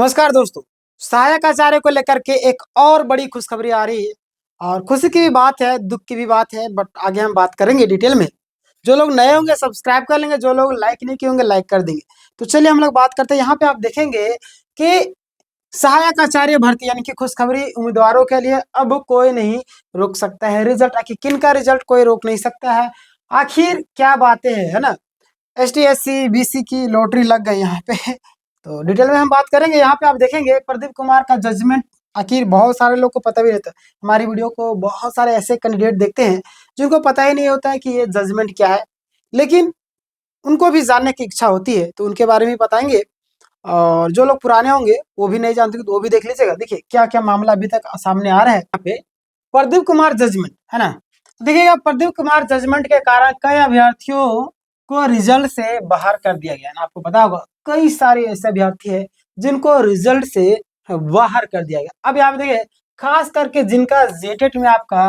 नमस्कार दोस्तों। सहायक आचार्य को लेकर के एक और बड़ी खुशखबरी आ रही है और खुशी की भी बात है, दुख की भी बात है, बट आगे हम बात करेंगे डिटेल में। जो लोग नए होंगे सब्सक्राइब कर लेंगे, जो लोग लाइक नहीं किए होंगे लाइक कर देंगे। तो चलिए हम लोग बात करते हैं। यहाँ पे आप देखेंगे कि सहायक आचार्य भर्ती यानी कि खुशखबरी उम्मीदवारों के लिए अब कोई नहीं रोक सकता है रिजल्ट। आखिर किन का रिजल्ट कोई रोक नहीं सकता है? आखिर क्या बातें हैं, है ना? एसटी एससी बीसी की लॉटरी लग गई यहाँ पे। तो डिटेल में हम बात करेंगे। यहाँ पे आप देखेंगे प्रदीप कुमार का जजमेंट। आखिर बहुत सारे लोग को पता भी रहता है, हमारी वीडियो को बहुत सारे ऐसे कैंडिडेट देखते हैं जिनको पता ही नहीं होता है कि ये जजमेंट क्या है, लेकिन उनको भी जानने की इच्छा होती है, तो उनके बारे में बताएंगे। और जो लोग पुराने होंगे वो भी नहीं जानते तो वो भी देख लीजिएगा। देखिए क्या क्या मामला अभी तक सामने आ रहा है। यहाँ पे प्रदीप कुमार जजमेंट है ना, देखिएगा प्रदीप कुमार जजमेंट के कारण कई अभ्यर्थियों को रिजल्ट से बाहर कर दिया गया ना। आपको पता होगा कई सारे ऐसे अभ्यर्थी है जिनको रिजल्ट से बाहर कर दिया गया। अब यहाँ पे देखिए खास करके जिनका जेटेट में आपका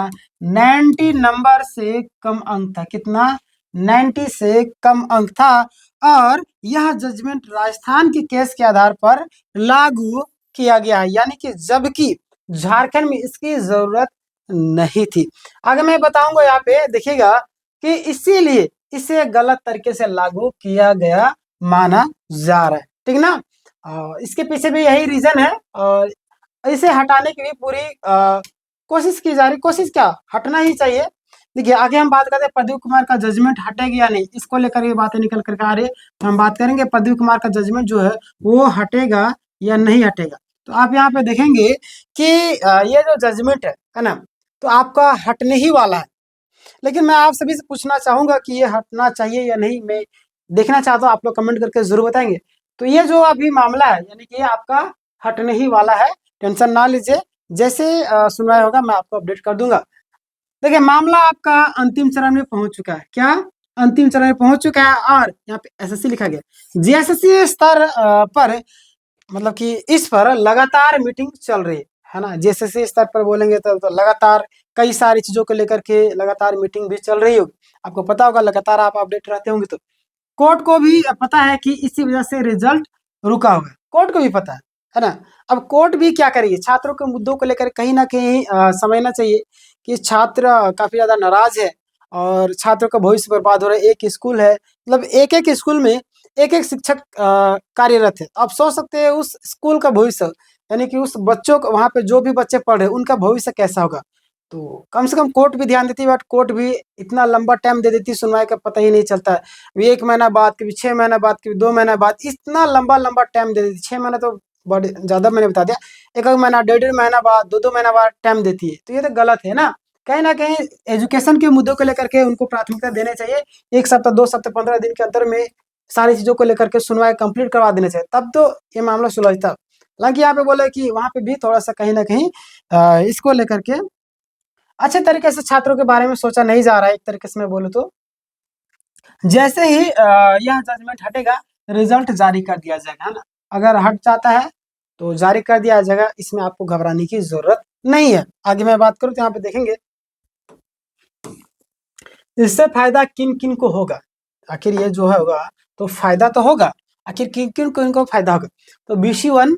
90 नंबर से कम अंक था। कितना? 90 से कम अंक था। और यह जजमेंट राजस्थान के केस के आधार पर लागू किया गया है, यानी कि जबकि झारखंड में इसकी जरूरत नहीं थी। आगे मैं बताऊंगा। यहाँ पे देखिएगा कि इसीलिए इसे गलत तरीके से लागू किया गया माना जा रहा है, ठीक ना। इसके पीछे भी यही रीजन है और इसे हटाने की भी पूरी कोशिश की जा रही। कोशिश क्या, हटना ही चाहिए। देखिए आगे हम बात करते हैं प्रदीप कुमार का जजमेंट हटेगा या नहीं, इसको लेकर ये बातें निकल करके आ रही है। तो हम बात करेंगे प्रदीप कुमार का जजमेंट जो है वो हटेगा या नहीं हटेगा। तो आप यहाँ पे देखेंगे कि ये जो जजमेंट है ना, तो आपका हटने ही वाला है। लेकिन मैं आप सभी से पूछना चाहूंगा कि ये हटना चाहिए या नहीं। मैं देखना चाहता हूँ, आप लोग कमेंट करके जरूर बताएंगे। तो ये जो अभी मामला है यानी कि ये आपका हटने ही वाला है, टेंशन ना लीजिए। जैसे सुनवाई होगा मैं आपको अपडेट कर दूंगा। देखिए मामला आपका अंतिम चरण में पहुंच चुका है। क्या? अंतिम चरण में पहुंच चुका है। और यहाँ पे एसएससी लिखा गया। जीएसएससी स्तर पर मतलब कि इस पर लगातार मीटिंग चल रही है ना। जीएसएससी स्तर पर बोलेंगे तो लगातार कई सारी चीजों को लेकर के लगातार मीटिंग भी चल रही होगी। आपको पता होगा, लगातार आप अपडेट रहते होंगे। तो कोर्ट को भी पता है कि इसी वजह से रिजल्ट रुका हुआ है, कोर्ट को भी पता है ना। अब कोर्ट भी क्या करेगी, छात्रों के मुद्दों को लेकर कहीं ना कहीं समझना चाहिए कि छात्र काफी ज्यादा नाराज है और छात्रों का भविष्य बर्बाद हो रहा है। एक स्कूल है, मतलब एक एक स्कूल में एक एक शिक्षक कार्यरत है। आप सोच सकते हैं उस स्कूल का भविष्य, यानी कि उस बच्चों को वहां पे जो भी बच्चे पढ़ रहे हैं उनका भविष्य कैसा होगा। तो कम से कम कोर्ट भी ध्यान देती है, बट कोर्ट भी इतना लंबा टाइम दे देती है, सुनवाई का पता ही नहीं चलता है। अभी 1 महीना बाद, कभी 6 महीना बाद, कभी 2 महीना बाद, इतना लंबा लंबा टाइम दे देती है। 6 महीना तो बड़े ज्यादा मैंने बता दिया। एक महीना, 1.5 महीना बाद, 2 महीना बाद टाइम देती है। तो ये तो गलत है ना। कहीं ना कहीं एजुकेशन के मुद्दों को लेकर के उनको प्राथमिकता देने चाहिए। 1 सप्ताह, 2 सप्ताह, 15 दिन के अंदर में सारी चीजों को लेकर के सुनवाई कंप्लीट करवा देना चाहिए, तब तो ये मामला सुलझता। हालांकि यहाँ पे बोले कि वहां पे भी थोड़ा सा कहीं ना कहीं इसको लेकर के अच्छे तरीके से छात्रों के बारे में सोचा नहीं जा रहा है। एक तरीके से मैं बोलूँ तो जैसे ही यह जजमेंट हटेगा रिजल्ट जारी कर दिया जाएगा, है ना। अगर हट जाता है तो जारी कर दिया जाएगा, इसमें आपको घबराने की जरूरत नहीं है। आगे मैं बात करूँ तो यहाँ पे देखेंगे इससे फायदा किन किन को होगा। आखिर ये जो है होगा तो फायदा तो होगा। आखिर किन किन को इनको फायदा होगा? तो BC1,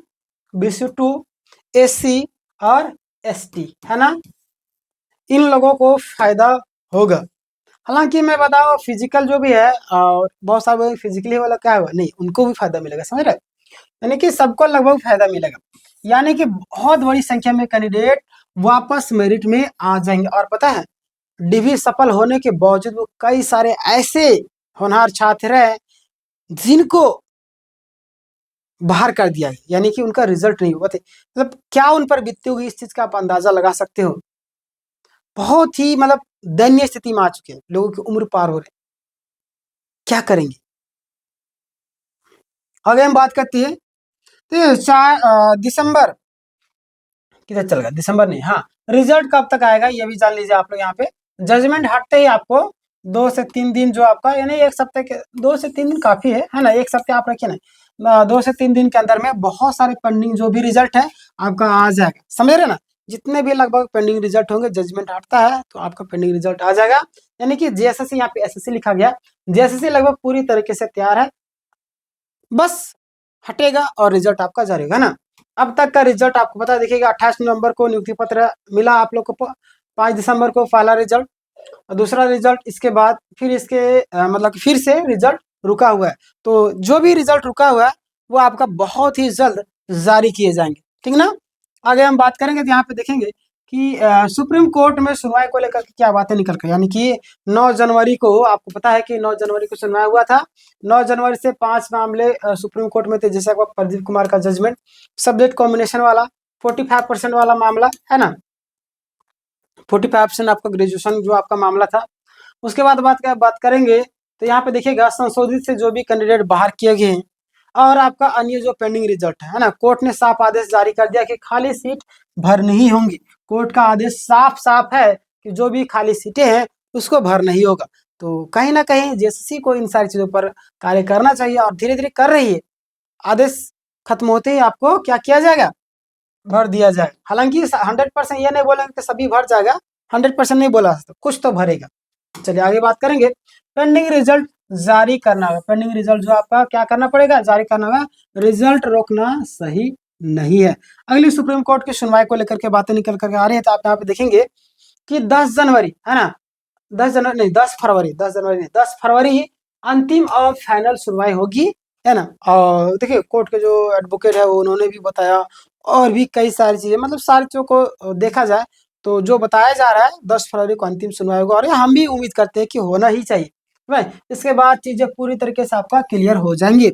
BC2, SC और ST, है ना, इन लोगों को फायदा होगा। हालांकि मैं बताऊँ फिजिकल जो भी है और बहुत सारे फिजिकली वाला क्या होगा, नहीं उनको भी फायदा मिलेगा, समझ रहे। यानी कि सबको लगभग फायदा मिलेगा, यानी कि बहुत बड़ी संख्या में कैंडिडेट वापस मेरिट में आ जाएंगे। और पता है डिग्री सफल होने के बावजूद वो कई सारे ऐसे होनहार छात्र हैं जिनको बाहर कर दिया है, यानी कि उनका रिजल्ट नहीं हुआ थे। मतलब क्या उन पर बीतती होगी, इस चीज का आप अंदाजा लगा सकते हो। बहुत ही मतलब दयनीय स्थिति में आ चुके हैं, लोगों की उम्र पार हो रही, क्या करेंगे। आगे हम बात करते हैं तो 4 दिसंबर किधर चल गया, दिसंबर नहीं, हाँ रिजल्ट कब तक आएगा ये भी जान लीजिए आप लोग। यहाँ पे जजमेंट हटते ही आपको 2 से 3 दिन जो आपका, यानी 1 सप्ताह के, 2 से 3 दिन काफी है ना। 1 सप्ताह आप रखिए ना, 2 से 3 दिन के अंदर में बहुत सारे पेंडिंग जो भी रिजल्ट है आपका आ जाएगा, समझ रहे ना। जितने भी लगभग पेंडिंग रिजल्ट होंगे, जजमेंट हटता है तो आपका पेंडिंग रिजल्ट आ जाएगा। यानी कि जीएसएससी, यहाँ पे एसएससी लिखा गया, जीएसएससी लगभग पूरी तरीके से तैयार है, बस हटेगा और रिजल्ट आपका जारी होगा ना। अब तक का रिजल्ट आपको पता देखिएगा, 28 नवंबर को नियुक्ति पत्र मिला आप लोग को, 5 दिसंबर को पहला रिजल्ट और दूसरा रिजल्ट, इसके बाद फिर इसके मतलब कि फिर से रिजल्ट रुका हुआ है। तो जो भी रिजल्ट रुका हुआ है वो आपका बहुत ही जल्द जारी किए जाएंगे, ठीक ना। आगे हम बात करेंगे तो यहाँ पे देखेंगे कि सुप्रीम कोर्ट में सुनवाई को लेकर क्या बातें निकल कर, यानी कि 9 जनवरी को आपको पता है कि 9 जनवरी को सुनवाई हुआ था। 9 जनवरी से 5 मामले सुप्रीम कोर्ट में थे, जैसे आपका प्रदीप कुमार का जजमेंट, सब्जेक्ट कॉम्बिनेशन वाला, 45% वाला मामला है ना, 45% आपका ग्रेजुएशन जो आपका मामला था। उसके बाद बात करेंगे तो यहाँ पे देखिएगा संशोधित से जो भी कैंडिडेट बाहर किए गए हैं और आपका अन्य जो पेंडिंग रिजल्ट है ना, कोर्ट ने साफ आदेश जारी कर दिया कि खाली सीट भर नहीं होंगी। कोर्ट का आदेश साफ साफ है कि जो भी खाली सीटें हैं उसको भर नहीं होगा। तो कहीं ना कहीं जेएसएससी को इन सारी चीजों पर कार्य करना चाहिए और धीरे धीरे कर रही है। आदेश खत्म होते ही आपको क्या किया जाएगा, भर दिया जाए। हालांकि 100% ये नहीं बोलेंगे कि सभी भर जाएगा, 100% नहीं बोला सकता, कुछ तो भरेगा। चलिए आगे बात करेंगे, पेंडिंग रिजल्ट जारी करना होगा। पेंडिंग रिजल्ट जो आपका क्या करना पड़ेगा, जारी करना होगा। रिजल्ट रोकना सही नहीं है। अगली सुप्रीम कोर्ट की सुनवाई को लेकर के बातें निकल करके आ रही है, तो आप यहाँ पे देखेंगे कि 10 जनवरी है ना, 10 जनवरी नहीं 10 फरवरी, 10 जनवरी नहीं 10 फरवरी ही अंतिम और फाइनल सुनवाई होगी, है ना। और देखिए कोर्ट के जो एडवोकेट है वो उन्होंने भी बताया, और भी कई सारी चीजें, मतलब सारी चीजों को देखा जाए तो जो बताया जा रहा है 10 फरवरी को अंतिम सुनवाई होगा, और ये हम भी उम्मीद करते हैं कि होना ही चाहिए भाई। इसके बाद चीजें पूरी तरीके से आपका क्लियर हो जाएंगी।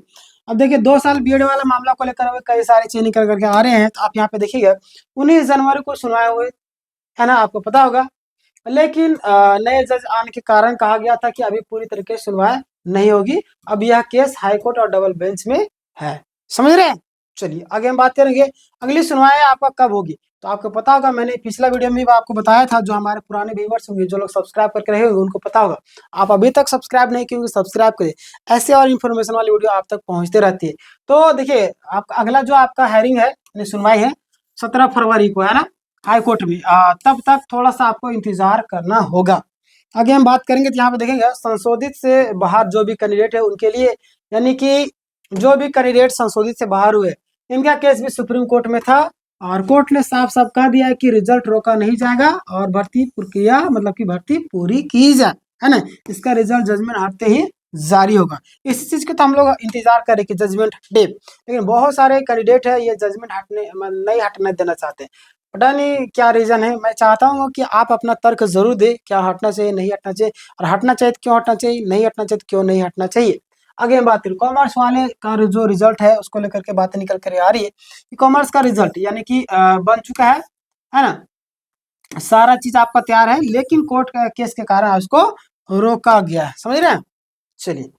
अब देखिए 2 साल बीएड वाला मामला को लेकर कई सारी चीजें निकल करके आ रहे हैं, तो आप यहाँ पे देखिएगा 19 जनवरी को सुनवाई हुई है ना, आपको पता होगा। लेकिन नए जज आने के कारण कहा गया था कि अभी पूरी तरीके से सुनवाई नहीं होगी, अब यह केस हाई कोर्ट और डबल बेंच में है, समझ रहे हैं। चलिए आगे हम बात करेंगे अगली सुनवाई आपका कब होगी। तो आपको पता होगा, मैंने पिछला वीडियो में भी आपको बताया था, जो हमारे पुराने व्यूवर्स होंगे, जो लोग सब्सक्राइब करके रहे होंगे उनको पता होगा। आप अभी तक सब्सक्राइब नहीं किए होंगे, सब्सक्राइब करिए, ऐसे और इन्फॉर्मेशन वाली वीडियो आप तक पहुंचते रहती है। तो देखिए आपका अगला जो आपका हेयरिंग है, सुनवाई है 17 फरवरी को, है ना, हाई कोर्ट में। तब तक थोड़ा सा आपको इंतजार करना होगा। आगे हम बात करेंगे तो यहाँ पे देखेंगे संशोधित से बाहर जो भी कैंडिडेट है उनके लिए, यानी कि जो भी कैंडिडेट संशोधित से बाहर हुए, इनका केस भी सुप्रीम कोर्ट में था, और कोर्ट ने साफ साफ कह दिया है कि रिजल्ट रोका नहीं जाएगा और भर्ती प्रक्रिया मतलब कि भर्ती पूरी की जाए, है ना। इसका रिजल्ट जजमेंट हटते ही जारी होगा। इस चीज के तो हम लोग इंतजार करें कि जजमेंट हटे, लेकिन बहुत सारे कैंडिडेट है ये जजमेंट हटने नहीं हटने देना चाहते, पता नहीं क्या रीजन है। मैं चाहता हूँ कि आप अपना तर्क जरूर दे, क्या हटना चाहिए नहीं हटना चाहिए, और हटना चाहिए तो क्यों हटना चाहिए, नहीं हटना चाहिए तो क्यों नहीं हटना चाहिए। आगे हम बात करें कॉमर्स वाले का जो रिजल्ट है उसको लेकर के बातें निकल कर आ रही है कि कॉमर्स का रिजल्ट यानी कि बन चुका है ना, सारा चीज आपका तैयार है, लेकिन कोर्ट का केस के कारण उसको रोका गया है, समझ रहे हैं। चलिए,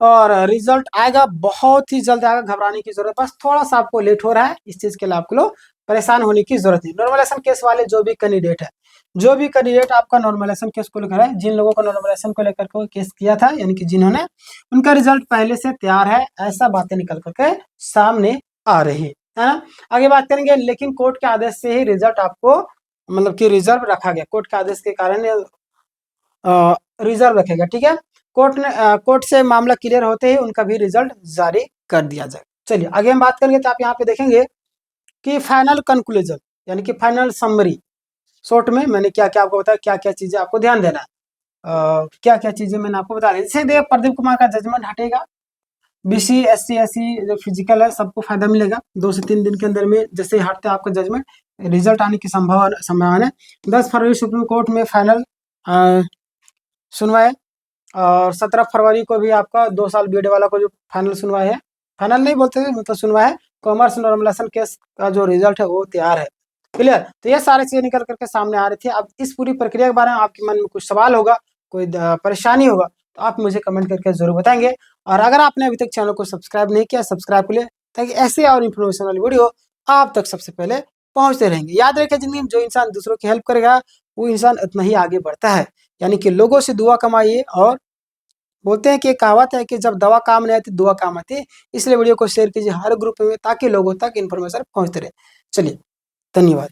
और रिजल्ट आएगा बहुत ही जल्द आएगा, घबराने की जरूरत, बस थोड़ा सा आपको लेट हो रहा है, इस चीज के लिए आपको लोग परेशान होने की जरूरत नहीं। नॉर्मलाइजेशन केस वाले जो भी कैंडिडेट है, जो भी कैंडिडेट आपका नॉर्मलाइजेशन केस को लेकर है, जिन लोगों को नॉर्मलाइजेशन को लेकर के केस किया था, यानी कि जिन्होंने, उनका रिजल्ट पहले से तैयार है, ऐसा बातें निकल करके सामने आ रही है ना। आगे बात करेंगे, लेकिन कोर्ट के आदेश से ही रिजल्ट आपको मतलब कि रिजर्व रखा गया, कोर्ट के आदेश के कारण रिजर्व रखेगा, ठीक है। कोर्ट से मामला क्लियर होते ही उनका भी रिजल्ट जारी कर दिया जाए। चलिए आगे हम बात करेंगे तो आप यहाँ पे देखेंगे कि फाइनल कंक्लूजन यानी कि फाइनल समरी, शॉर्ट में मैंने क्या क्या आपको बताया, क्या क्या चीजें आपको ध्यान देना है, क्या क्या चीजें मैंने आपको बता दी। जैसे देखिए प्रदीप कुमार का जजमेंट हटेगा, बीसी एससी एससी जो फिजिकल है सबको फायदा मिलेगा 2 से 3 दिन के अंदर में, जैसे ही हटते आपका जजमेंट रिजल्ट आने की संभावना है। 10 फरवरी सुप्रीम कोर्ट में फाइनल सुनवाई, और 17 फरवरी को भी आपका 2 साल बीएड वाला को जो फाइनल सुनवाई है, फाइनल नहीं बोलते मतलब सुनवाई है, कॉमर्स नॉर्मलाइजेशन केस का जो रिजल्ट है वो तैयार है, क्लियर। तो ये सारी चीजें निकल करके सामने आ रही थी। अब इस पूरी प्रक्रिया के बारे में आपके मन में कुछ सवाल होगा, कोई परेशानी होगा, तो आप मुझे कमेंट करके जरूर बताएंगे। और अगर आपने अभी तक चैनल को सब्सक्राइब नहीं किया, सब्सक्राइब कर ले, ताकि ऐसे और इन्फॉर्मेशन वाली वीडियो आप तक सबसे पहले पहुंचते रहेंगे। याद रखिए जिंदगी में जो इंसान दूसरों की हेल्प करेगा वो इंसान उतना ही आगे बढ़ता है, यानी कि लोगों से दुआ कमाइए। और बोलते हैं कि एक कहावत है कि जब दवा काम नहीं आती दुआ काम आती है, इसलिए वीडियो को शेयर कीजिए हर ग्रुप में, ताकि लोगों तक इन्फॉर्मेशन पहुंचते रहे। चलिए, धन्यवाद।